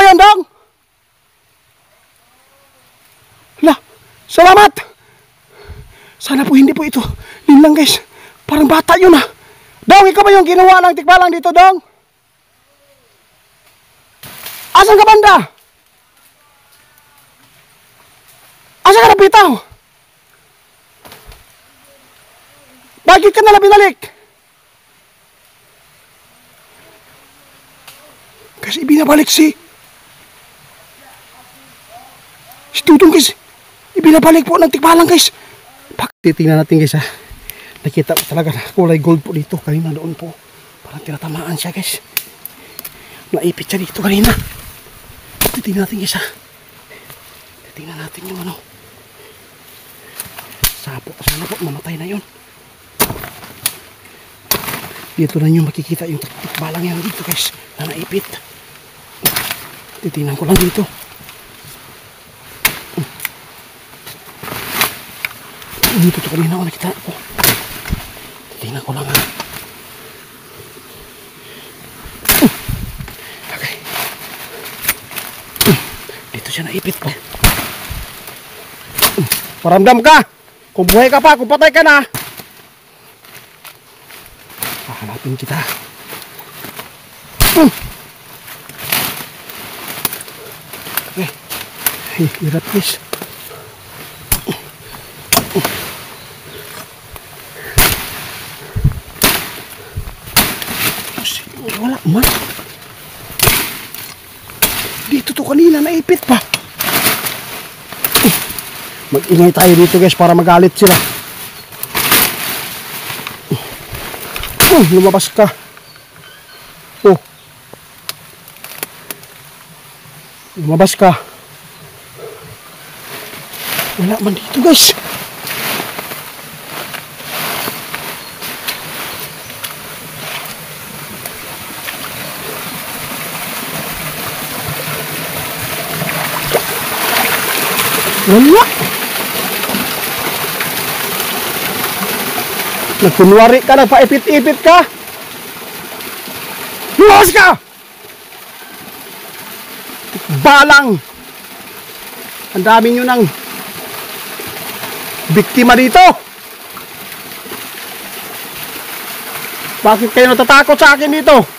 yun, Dong? Hala, salamat! Sana po hindi po ito. Yun lang, guys. Parang bata yun, ah. Dong, ikaw ba yung ginawa ng tikbalang dito, Dong? Asan ka, banda? Asan ka napitaw? Bakit ka nalang binalik? Kasi ibinabalik si Tutong, guys. Ibinabalik po ng tikbalang, guys. Titingnan natin, guys, ha. Nakita ko talaga na kulay gold po dito. Kanina doon po. Parang tinatamaan siya, guys. Naipit siya dito kanina. Titingnan natin, guys, ha. Titingnan natin yung ano. Sana po mamatay na yun. Dito na nyo makikita yung tikbalang yan dito, guys. Na naipit. Titingnan ko lang dito. Dito to kanina ako nakita ko. Tingnan ko lang, ha. Okay. Dito siya naipit pa. Paramdam ka. Kung buhay ka pa, kung patay ka na. Hahanapin kita. Okay. Ay, hirap, guys. Wala man. Dito to kanina, naipit pa. Mag-ingay tayo dito, guys, para magalit sila. Lumabas ka. Oh. Lumabas ka. Wala man dito, guys. Wala. Nagkunwari ka, nagpaipit-ipit ka. Luwas ka! Balang! Ang dami nyo ng biktima dito. Bakit kayo natatakot sa akin dito?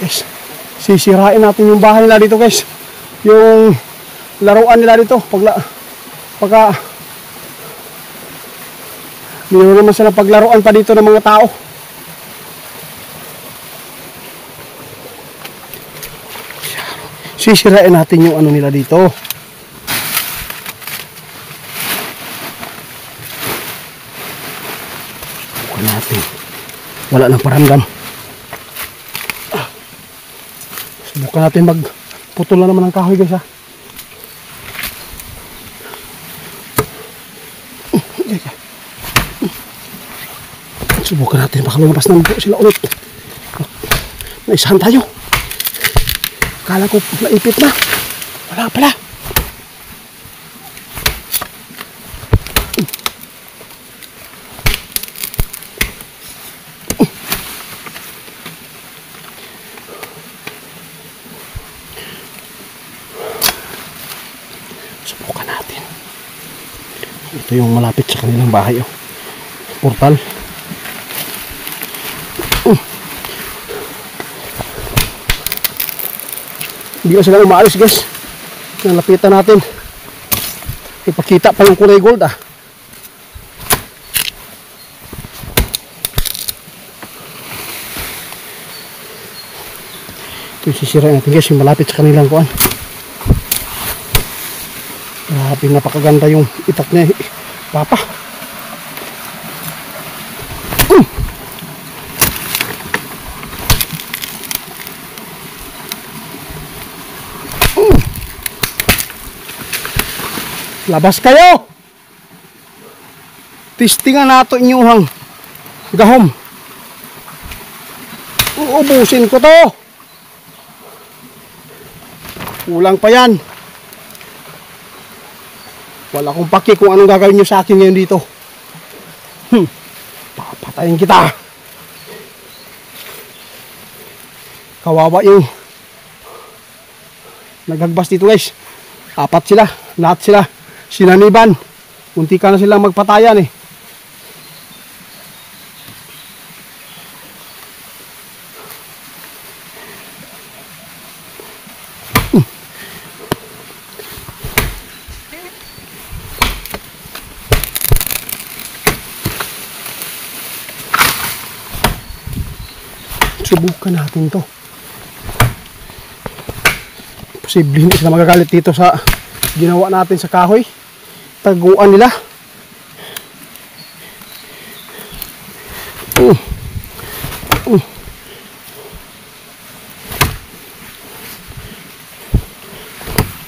Guys, sisirain natin yung bahay nila dito, guys. Yung laruan nila dito. Pagka mayroon naman sila paglaruan pa dito ng mga tao. Sisirain natin yung ano nila dito. Bukan natin. Wala nang paramdam. Subukan natin magputol na naman ng kahoy, guys, ha. Subukan natin, baka lumabas na po sila ulit. Naisahan tayo. Akala ko naipit na. Wala pala. Subukan natin. Ito yung malapit sa kanilang bahay, oh. Portal. Hindi na sila umaalis, guys. Nalapitan natin. Ipakita pa yung kulay gold, ah. Ito yung sisirain natin, guys, yung malapit sa kanilang kuwan. Grabe, napakaganda yung itak niya, Papa. Labas kayo. Testingan nato inyuhang gahom. Uubusin ko to. Kulang pa yan. Wala akong paki kung anong gagawin nyo sa akin ngayon dito. Papatayin kita. Kawawa yung naghagbas dito guys. 4 sila. Lahat sila sinaniban. Munti ka na silang magpatayan eh. Subukan natin to. Posible hindi sila magagalit dito sa ginawa natin sa kahoy. Taguan nila.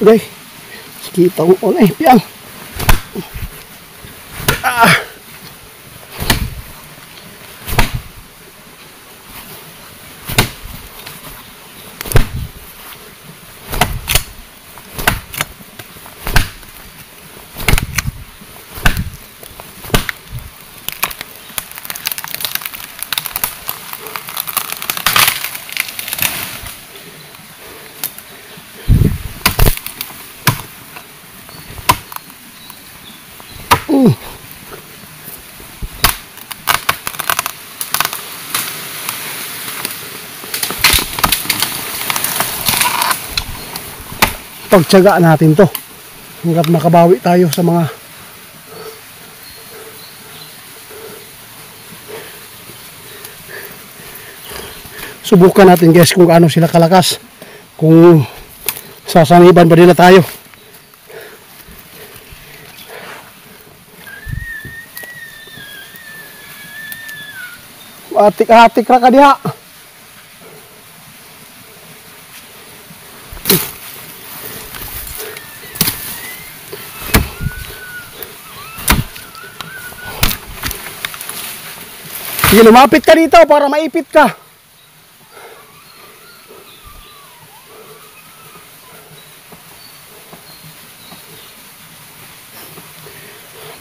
Okay. Kita ko on piang. Pagtsagaan natin to hanggat makabawi tayo sa mga subukan natin guys kung gaano sila kalakas, kung sasaniban ba nila tayo. Atik-atik ra ka diha. Sige, lumapit ka dito para maipit ka.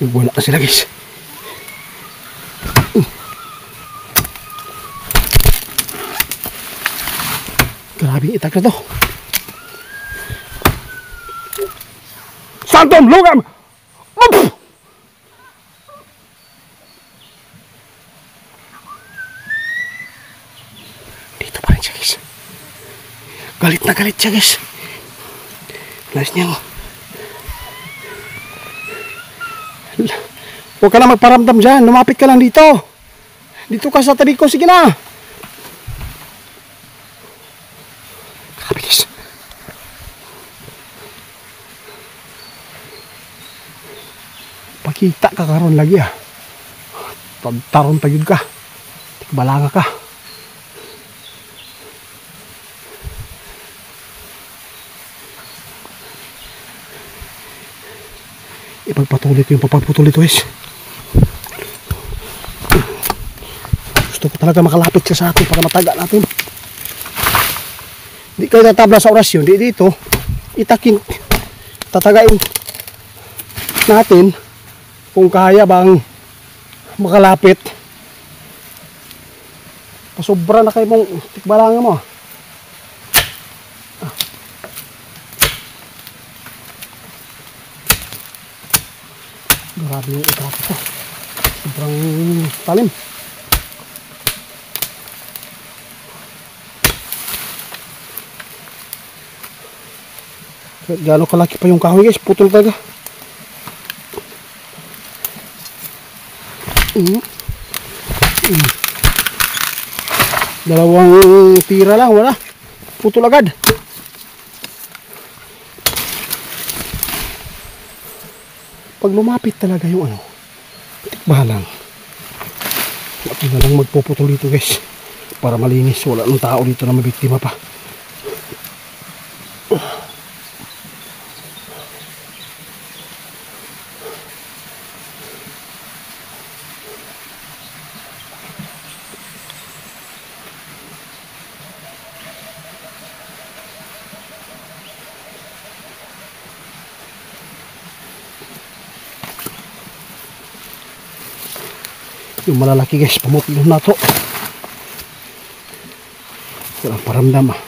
Wala na sila guys. Grabe itak na to. Santom, lugam! Galit na galit siya guys. Nice niya. Huwag ka na magparamdam dyan. Lumapit ka lang dito. Dito ka sa tabi ko. Sige na. Grabe guys. Pakita ka karon lagi ah. Taron pa yun ka. Tikbalanga ka. Ipagpatuloy ko yung pagpapatuloy ito guys. Gusto ko talaga makalapit siya sa atin para mataga natin. Di kayo tatabla sa orasyon. Di dito itakin, tatagain natin kung kaya bang makalapit. Pasobra na kayo mong tikbalanga mo. Grabe yung itrap ko. Sobrang talim. Gano'n kalaki pa yung kahoy guys. Putol talaga. Dalawang tira lang. Wala. Putol agad. Pag lumapit talaga yung ano, tikbalang. Ako na lang magpuputol dito guys. Para malinis. Wala ng tao dito na mabiktima pa. Yung malalaki guys, pamutilon na to. Walang paramdam ah.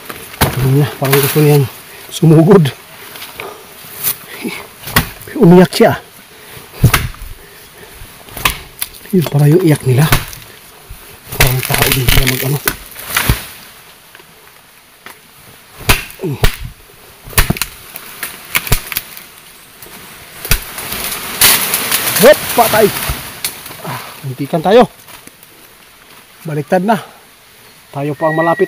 Parang gusto niyang sumugod. Umiyak siya. Yun para yung iyak nila. Parang tao din sila mag-ano. Hop! Patay! Muntikan tayo. Baliktad na. Tayo pa ang malapit.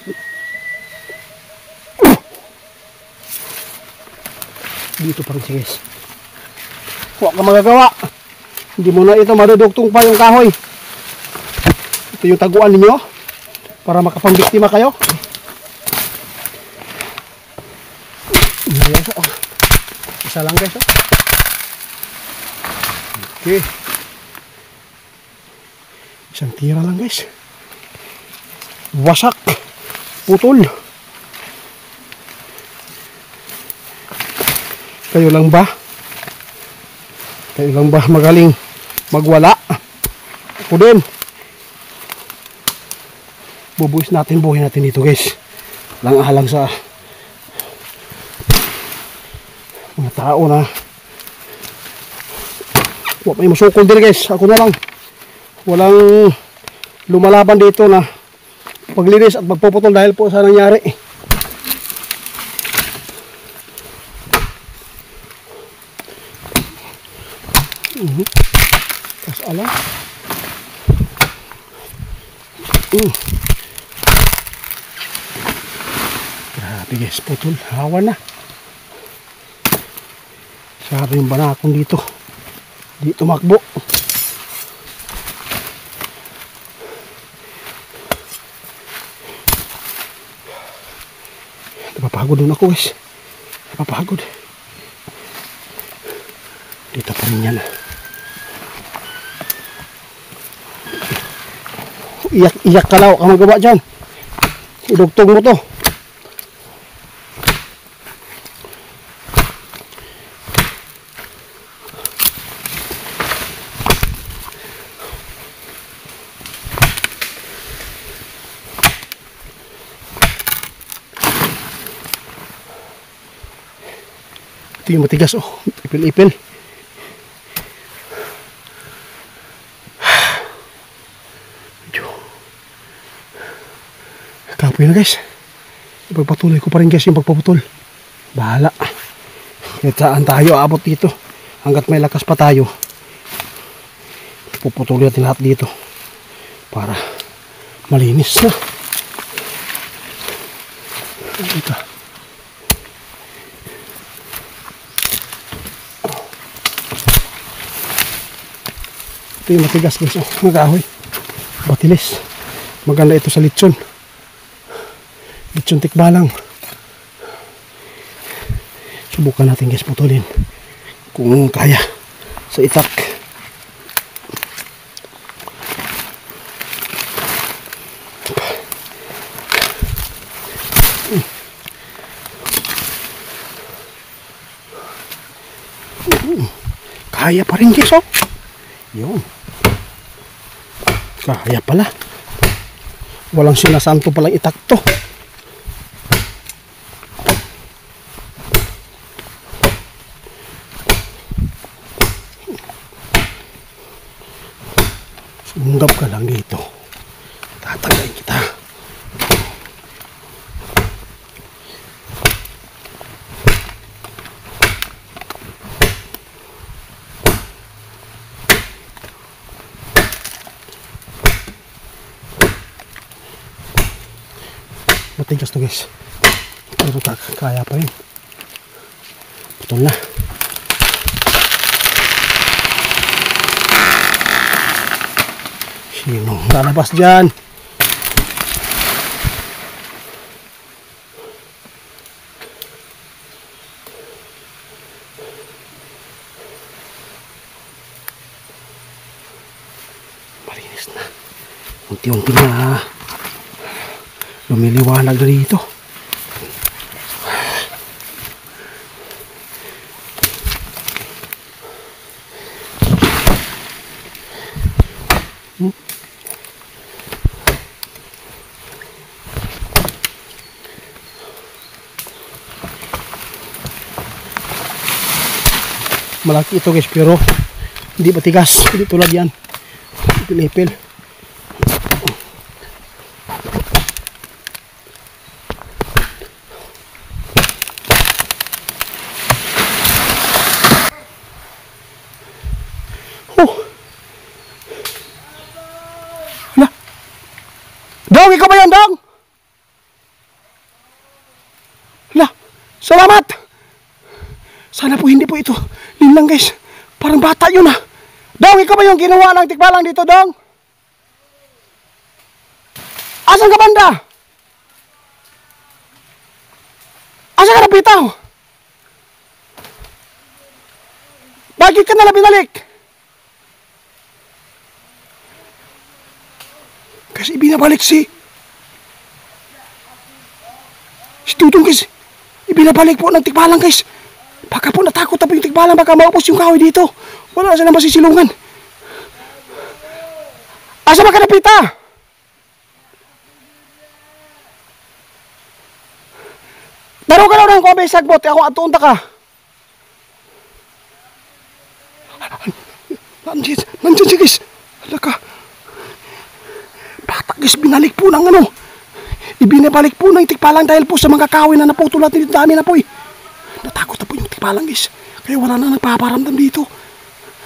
Dito pa rin siya guys. Huwag ka magagawa. Hindi mo na ito madudugtong pa yung kahoy. Ito yung taguan ninyo para makapambiktima kayo. Isa lang guys. Okay. Isang tira lang guys. Wasak. Putol. Kayo lang ba? Kayo lang ba magaling magwala? Ako din. Bubuhis natin, buhay natin dito guys. Lang ahalang sa mga tao na may masukol din guys. Ako na lang. Walang lumalaban dito na paglinis at magpuputol dahil po sa nangyari. Tapos alam. Grabe guys, putol. Hawa na. Sabi yung banakong dito. Di tumakbo. Napapagod din ako guys. Napapagod. Dito pa rin yan. Iyak ka lang. Huwag ka magawa dyan. Idugtong mo to. Ito yung matigas oh. Ipil-ipil. Kapoy na guys. Ipagpatuloy ko pa rin guys yung pagpaputol. Bahala. Kahit saan tayo aabot dito. Hanggat may lakas pa tayo. Puputuloy natin lahat dito. Para malinis na. Dito. Ito yung matigas guys. Nag-ahoy. Batilis. Maganda ito sa lechon. Lechon tikbalang. Subukan natin guys putulin. Kung kaya. Sa itak. Kaya pa rin guys oh. Yun. Kaya pala. Walang sinasanto palang itak to. Sumunggap ka lang dito. Tatagayin kita. Matigas to guys. Pero kaya pa rin. Putol na. Sinong lalabas dyan? Malinis na. Unti-unti na lumiliwanag na dito. Malaki ito guys, pero hindi matigas. Hindi tulad yan. Ipil-ipil. Oh! Hala! Dong, ikaw ba yan, Dong? Hala! Salamat! Sana po hindi po ito linlang guys. Parang bata yun ah. Dong, ikaw ba yung ginawa ng tikbalang dito, Dong? Asan ka banda? Asan ka napitaw? Bakit ka nalang binalik? Kasi ibinabalik si Dudong guys. Ibinabalik po ng tikbalang guys. Baka po natakot na po yung tikbalang, baka maupos yung kahoy dito. Wala na silang masisilungan. Asa ba ka napita? Daro ka daw ng kumabay sagbot, ako atuunta ka. Nandiyan siya guys. Hala ka. Bata guys, binalik po ng ano. Ibinabalik po ng tikbalang dahil po sa mga kahoy na naputol natin dito, dami na po eh. Natakot na po yung tikbalang guys. Kaya wala na nagpaparamdam dito.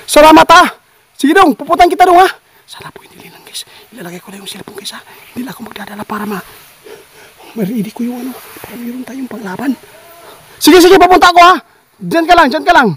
Salamat ha. Sige dong, pupuntahan kita dong ha. Sana po hindi lang guys. Ilalagay ko lang yung cellphone guys ha. Hindi lang ako magdadala para ma-ready ko yung ano. Para mayroon tayong panglaban. Sige, pupunta ako ha. Diyan ka lang.